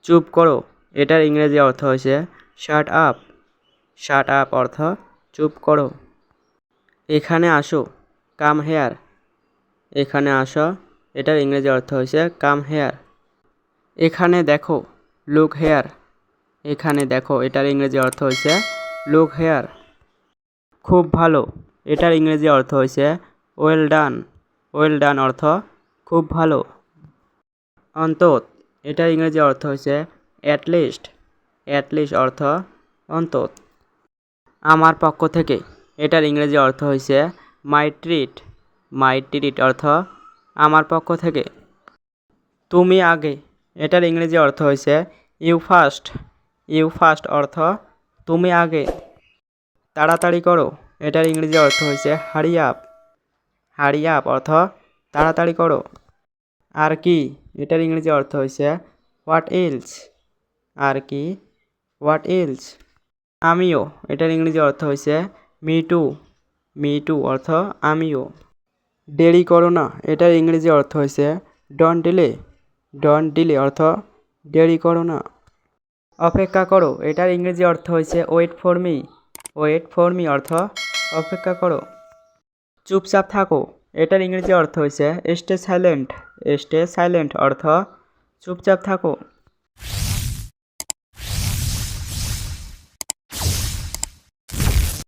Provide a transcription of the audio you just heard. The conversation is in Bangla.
চুপ করো এটার ইংরেজি অর্থ হয়েছে শাট আপ। শাট আপ অর্থ চুপ করো। এখানে আসো কাম হেয়ার। এখানে আসো এটার ইংরেজি অর্থ হয়েছে কাম হেয়ার। এখানে দেখো লুক হেয়ার। এখানে দেখো এটার ইংরেজি অর্থ হয়েছে লুক হেয়ার। খুব ভালো এটার ইংরেজি অর্থ হয়েছে ওয়েল ডান। ওয়েল ডান অর্থ খুব ভালো। অন্তত এটার ইংরেজি অর্থ হয়েছে অ্যাটলিস্ট। অ্যাটলিস্ট অর্থ অন্তত। আমার পক্ষ থেকে এটার ইংরেজি অর্থ হয়েছে মাই ট্রিট। মাই ট্রিট অর্থ আমার পক্ষ থেকে। তুমি আগে এটার ইংরেজি অর্থ হয়েছে ইউ ফার্স্ট। ইউ ফার্স্ট অর্থ তুমি আগে। তাড়াতাড়ি করো এটার ইংরেজি অর্থ হয়েছে হারি আপ। হারি আপ অর্থ তাড়াতাড়ি করো। আর কি এটার ইংরেজি অর্থ হয়েছে হোয়াট এলস। আর কি হোয়াট এলস। আমিও এটার ইংরেজি অর্থ হয়েছে মি টু। মি টু অর্থ আমিও। দেরি করো না এটার ইংরেজি অর্থ হয়েছে ডোন্ট ডিলে। ডোন্ট ডিলে অর্থ দেরি করো না। অপেক্ষা করো এটার ইংরেজি অর্থ হয়েছে wait for me. Wait for me অর্থ অপেক্ষা করো। চুপচাপ থাকো এটার ইংরেজি অর্থ হয়েছে স্টে সাইলেন্ট। স্টে সাইলেন্ট অর্থ চুপচাপ থাকো।